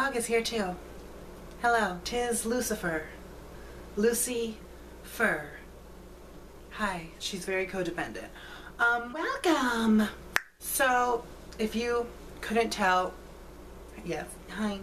dog is here too. Hello, 'tis Lucifer. Lucy Fur. Hi, she's very codependent. Welcome! So, if you couldn't tell, yes, hi.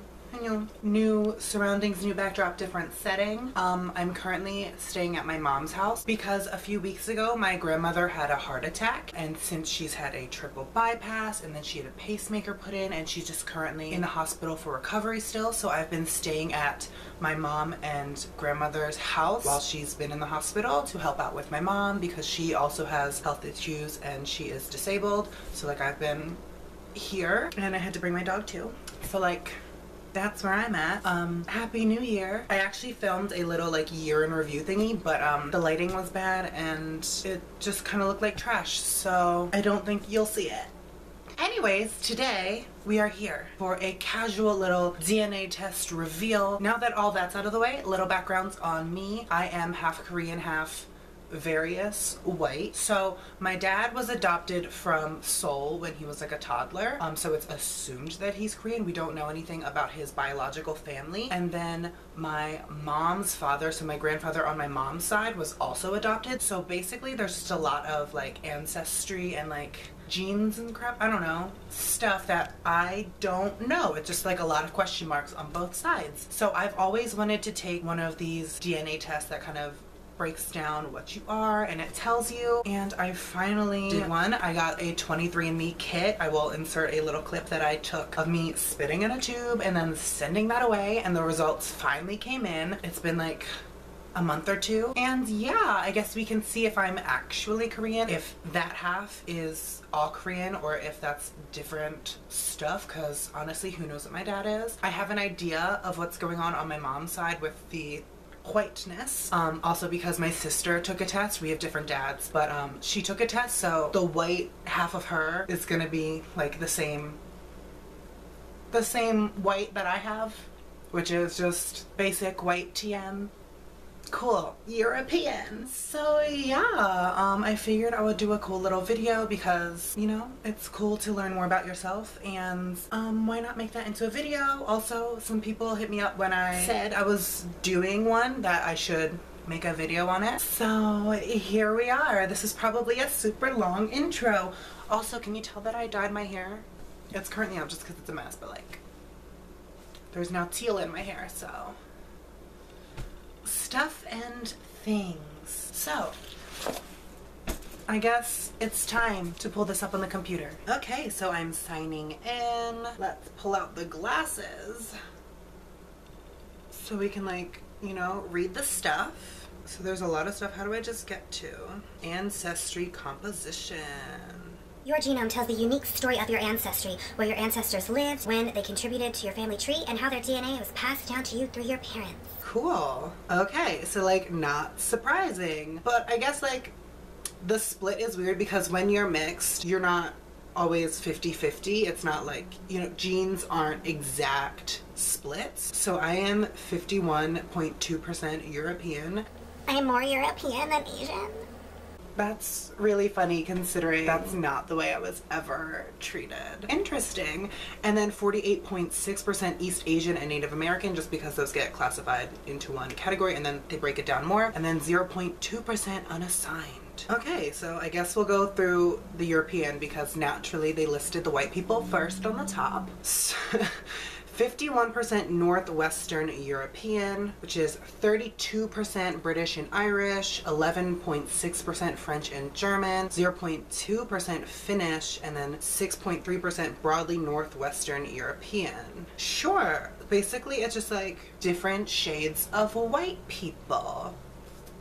New surroundings, new backdrop, different setting. I'm currently staying at my mom's house because a few weeks ago my grandmother had a heart attack, and since she's had a triple bypass and then she had a pacemaker put in, and she's just currently in the hospital for recovery still, so I've been staying at my mom and grandmother's house while she's been in the hospital to help out with my mom because she also has health issues and she is disabled. So like I've been here, and I had to bring my dog too. So like that's where I'm at. Happy New Year. I actually filmed a little like year in review thingy, but the lighting was bad and it just kind of looked like trash, so I don't think you'll see it. Anyways, today we are here for a casual little DNA test reveal. Now that all that's out of the way, little backgrounds on me. I am half Korean, half various white. So my dad was adopted from Seoul when he was like a toddler, so it's assumed that he's Korean. We don't know anything about his biological family. And then my mom's father, so my grandfather on my mom's side, was also adopted. So basically there's just a lot of like ancestry and like genes and crap, I don't know, stuff that I don't know. It's just like a lot of question marks on both sides. So I've always wanted to take one of these DNA tests that kind of breaks down what you are and it tells you, and I finally did one. I got a 23andMe kit. I will insert a little clip that I took of me spitting in a tube and then sending that away, and the results finally came in. It's been like a month or two, and yeah, I guess we can see if I'm actually Korean, if that half is all Korean or if that's different stuff, because honestly, who knows what my dad is. I have an idea of what's going on my mom's side with the whiteness, also because my sister took a test. We have different dads, but she took a test, so the white half of her is gonna be like the same white that I have, which is just basic white TM. Cool. European. So yeah, I figured I would do a cool little video because, you know, it's cool to learn more about yourself, and why not make that into a video? Also, some people hit me up when I said I was doing one that I should make a video on it. So here we are. This is probably a super long intro. Also, can you tell that I dyed my hair? It's currently out just because it's a mess, but like there's now teal in my hair, so stuff and things. So I guess it's time to pull this up on the computer. Okay, so I'm signing in. Let's pull out the glasses so we can, like, you know, read the stuff. So there's a lot of stuff. How do I just get to ancestry composition? Your genome tells the unique story of your ancestry, where your ancestors lived, when they contributed to your family tree, and how their DNA was passed down to you through your parents. Cool. Okay, so like not surprising, but I guess like the split is weird because when you're mixed, you're not always 50-50. It's not like, you know, genes aren't exact splits. So I am 51.2% European. I'm more European than Asian. That's really funny considering that's not the way I was ever treated. Interesting. And then 48.6% East Asian and Native American, just because those get classified into one category and then they break it down more. And then 0.2% unassigned. Okay, so I guess we'll go through the European because naturally they listed the white people first on the top. 51% Northwestern European, which is 32% British and Irish, 11.6% French and German, 0.2% Finnish, and then 6.3% broadly Northwestern European. Sure, basically it's just like different shades of white people.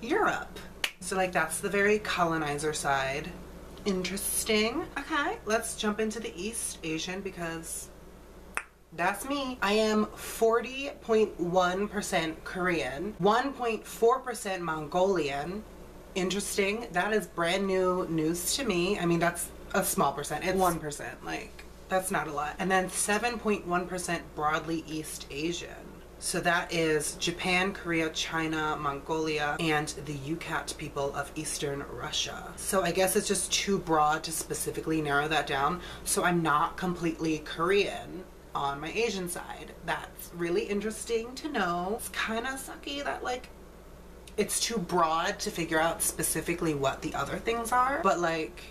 Europe. So like that's the very colonizer side. Interesting. Okay, let's jump into the East Asian because that's me. I am 40.1% Korean, 1.4% Mongolian. Interesting. That is brand new news to me. I mean, that's a small percent. It's 1%. Like, that's not a lot. And then 7.1% broadly East Asian. So that is Japan, Korea, China, Mongolia, and the Yukat people of Eastern Russia. So I guess it's just too broad to specifically narrow that down. So I'm not completely Korean. on my Asian side. That's really interesting to know. It's kind of sucky that like it's too broad to figure out specifically what the other things are, but like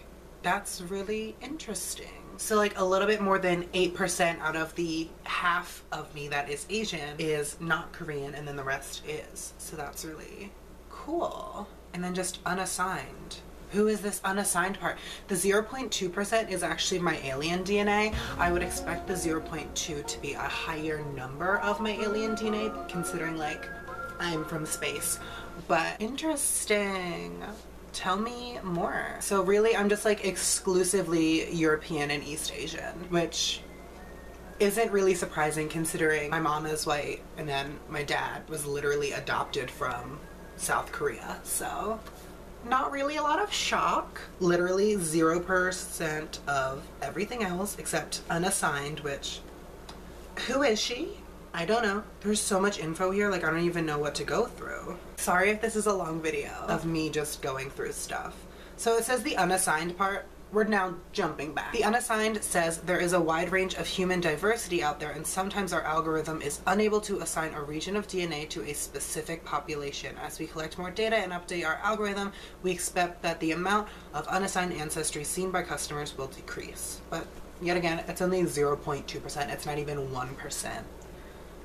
that's really interesting. So like a little bit more than 8% out of the half of me that is Asian is not Korean, and then the rest is. So that's really cool. And then just unassigned. Who is this unassigned part? The 0.2% is actually my alien DNA. I would expect the 0.2 to be a higher number of my alien DNA, considering like I'm from space. But interesting. Tell me more. So really I'm just like exclusively European and East Asian, which isn't really surprising considering my mom is white and then my dad was literally adopted from South Korea. So not really a lot of shock. Literally 0% of everything else except unassigned, which, who is she? I don't know. There's so much info here, like I don't even know what to go through. Sorry if this is a long video of me just going through stuff. So it says the unassigned part. We're now jumping back. The unassigned says there is a wide range of human diversity out there, and sometimes our algorithm is unable to assign a region of DNA to a specific population. As we collect more data and update our algorithm, we expect that the amount of unassigned ancestry seen by customers will decrease. But yet again, it's only 0.2%. It's not even 1%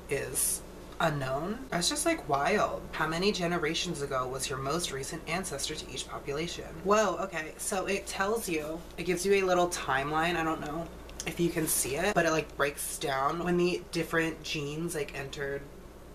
is unknown. That's just like wild. How many generations ago was your most recent ancestor to each population? Whoa, okay, so it tells you, it gives you a little timeline. I don't know if you can see it, but it like breaks down when the different genes like entered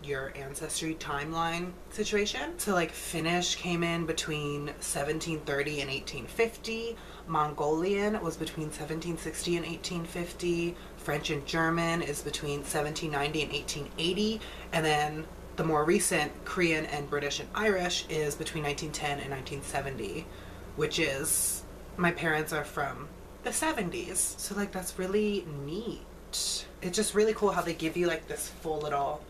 your ancestry timeline situation. So like Finnish came in between 1730 and 1850. Mongolian was between 1760 and 1850. French and German is between 1790 and 1880. And then the more recent Korean and British and Irish is between 1910 and 1970, which is, my parents are from the 70s. So like that's really neat. It's just really cool how they give you like this full little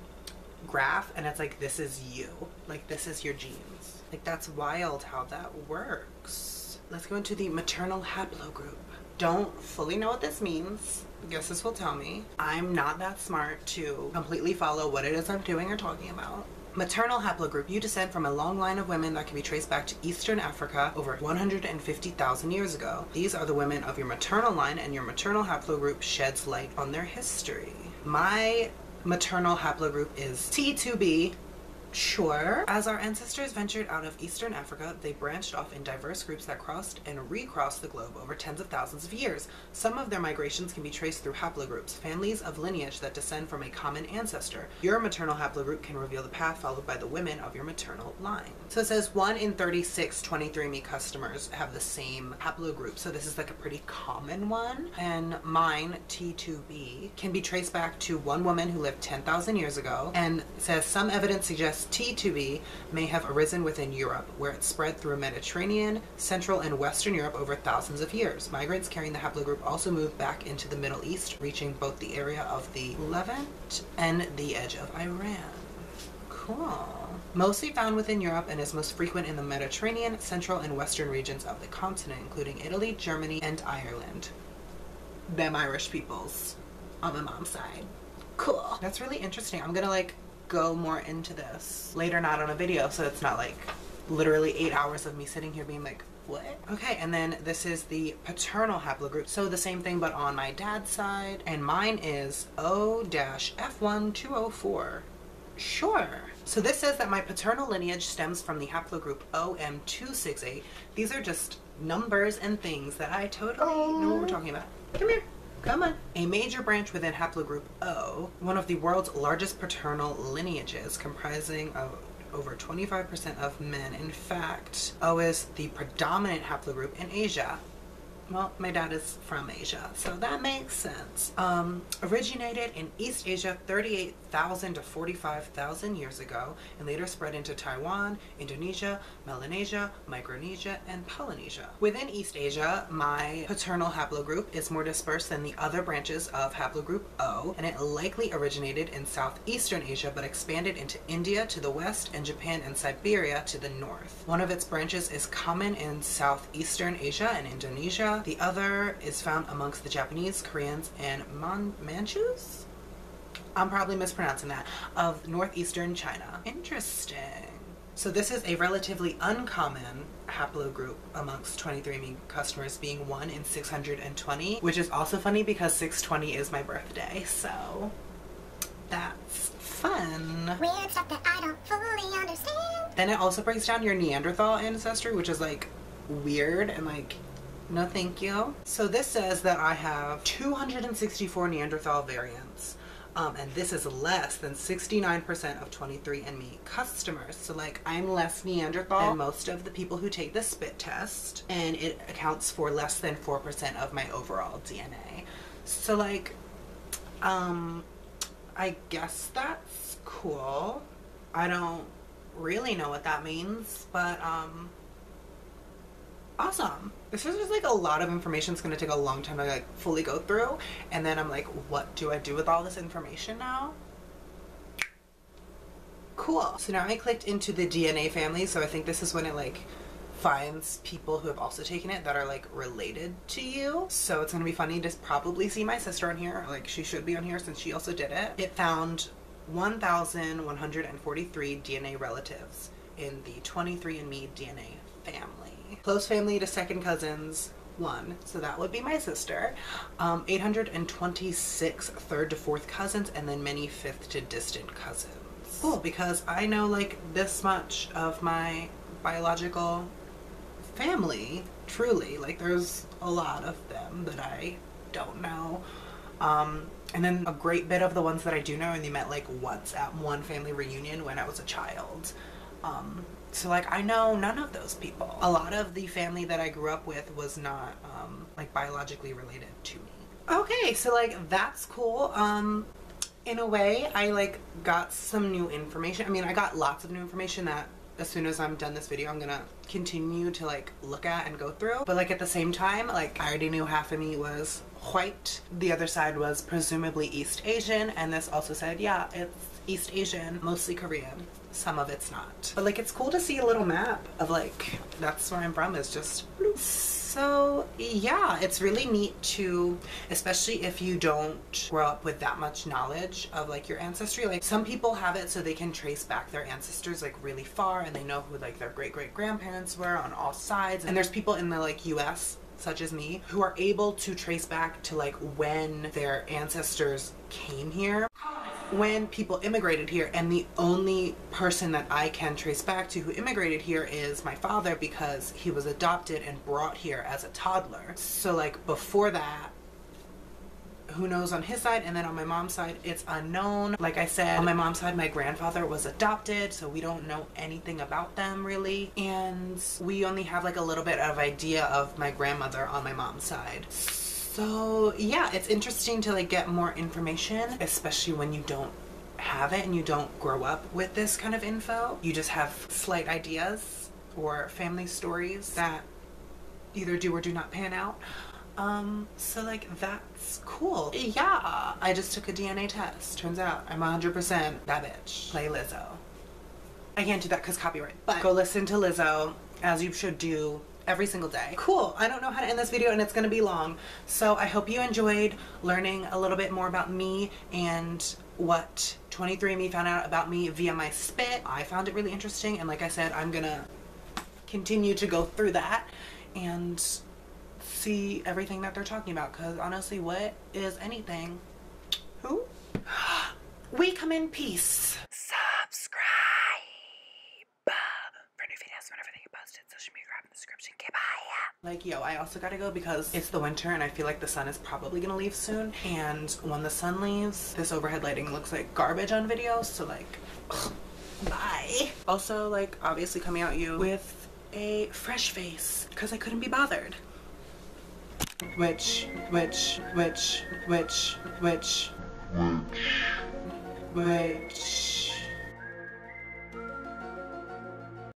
graph and it's like, this is you. Like this is your genes. Like that's wild how that works. Let's go into the maternal haplogroup. Don't fully know what this means. I guess this will tell me. I'm not that smart to completely follow what it is I'm doing or talking about. Maternal haplogroup. You descend from a long line of women that can be traced back to Eastern Africa over 150,000 years ago. These are the women of your maternal line, and your maternal haplogroup sheds light on their history. My maternal haplogroup is T2B. Sure. As our ancestors ventured out of Eastern Africa, they branched off in diverse groups that crossed and recrossed the globe over tens of thousands of years. Some of their migrations can be traced through haplogroups, families of lineage that descend from a common ancestor. Your maternal haplogroup can reveal the path followed by the women of your maternal line. So it says 1 in 36 23andMe customers have the same haplogroup. So this is like a pretty common one. And mine, T2B, can be traced back to one woman who lived 10,000 years ago, and it says some evidence suggests T2B may have arisen within Europe, where it spread through Mediterranean, Central, and Western Europe over thousands of years. Migrants carrying the haplogroup also moved back into the Middle East, reaching both the area of the Levant and the edge of Iran. Cool. Mostly found within Europe and is most frequent in the Mediterranean, Central, and Western regions of the continent, including Italy, Germany, and Ireland. Them Irish peoples on my mom's side. Cool. That's really interesting. I'm gonna like go more into this later, not on a video, so it's not like literally 8 hours of me sitting here being like, what? Okay, and then this is the paternal haplogroup. So the same thing, but on my dad's side, and mine is O-F1204. Sure. So this says that my paternal lineage stems from the haplogroup OM268. These are just numbers and things that I totally know what we're talking about. Come here. Come on. A major branch within haplogroup O, one of the world's largest paternal lineages, comprising of over 25% of men. In fact, O is the predominant haplogroup in Asia. Well, my dad is from Asia, so that makes sense. Originated in East Asia 38,000 to 45,000 years ago, and later spread into Taiwan, Indonesia, Melanesia, Micronesia, and Polynesia. Within East Asia, my paternal haplogroup is more dispersed than the other branches of haplogroup O, and it likely originated in Southeastern Asia, but expanded into India to the west and Japan and Siberia to the north. One of its branches is common in Southeastern Asia and Indonesia, Asia. The other is found amongst the Japanese, Koreans, and Manchus? I'm probably mispronouncing that, of northeastern China. Interesting. So this is a relatively uncommon haplogroup amongst 23andMe customers, being 1 in 620, which is also funny because 620 is my birthday, so that's fun. Weird stuff that I don't fully understand. Then it also breaks down your Neanderthal ancestry, which is like weird and like, no thank you. So this says that I have 264 Neanderthal variants. And this is less than 69% of 23andMe customers. So like, I'm less Neanderthal than most of the people who take the spit test, and it accounts for less than 4% of my overall DNA. So like, I guess that's cool. I don't really know what that means, but awesome. This is just like a lot of information. It's gonna take a long time to like fully go through, and then I'm like, what do I do with all this information now? Cool. So now I clicked into the DNA family, so I think this is when it like finds people who have also taken it that are like related to you. So it's gonna be funny to probably see my sister on here. Like, she should be on here since she also did it. It found 1,143 DNA relatives in the 23andMe DNA family. Close family to second cousins, 1, so that would be my sister. 826 third to fourth cousins, and then many fifth to distant cousins. Cool, because I know like this much of my biological family, truly. Like, there's a lot of them that I don't know. And then a great bit of the ones that I do know, and they met like once at one family reunion when I was a child. So like, I know none of those people. A lot of the family that I grew up with was not like biologically related to me. Okay, so like, that's cool. In a way, I like got some new information. I mean, I got lots of new information that as soon as I'm done this video, I'm gonna continue to like look at and go through. But like, at the same time, like, I already knew half of me was white. The other side was presumably East Asian, and this also said, yeah, it's East Asian, mostly Korean. Some of it's not. But like, it's cool to see a little map of like, that's where I'm from, is just bloop. So yeah, it's really neat to, especially if you don't grow up with that much knowledge of like your ancestry. Like, some people have it so they can trace back their ancestors like really far, and they know who like their great-great-grandparents were on all sides. And there's people in the like US, such as me, who are able to trace back to like when their ancestors came here, when people immigrated here. And the only person that I can trace back to who immigrated here is my father, because he was adopted and brought here as a toddler. So like, before that, who knows on his side, and then on my mom's side, it's unknown. Like I said, on my mom's side, my grandfather was adopted, so we don't know anything about them really. And we only have like a little bit of idea of my grandmother on my mom's side. So yeah, it's interesting to like get more information, especially when you don't have it and you don't grow up with this kind of info. You just have slight ideas or family stories that either do or do not pan out. So like, that's cool. Yeah, I just took a DNA test. Turns out I'm 100% that bitch. Play Lizzo. I can't do that because copyright, but go listen to Lizzo, as you should do, every single day. Cool. I don't know how to end this video, and it's gonna be long. So I hope you enjoyed learning a little bit more about me and what 23andMe found out about me via my spit. I found it really interesting, and like I said, I'm gonna continue to go through that and see everything that they're talking about, because honestly, what is anything? Who? We come in peace. Subscribe for new videos whenever they get posted. Social media grab in the description. Okay, bye. Like, yo, I also gotta go because it's the winter and I feel like the sun is probably gonna leave soon. And when the sun leaves, this overhead lighting looks like garbage on video. So like, bye. Also, like, obviously coming at you with a fresh face because I couldn't be bothered. Which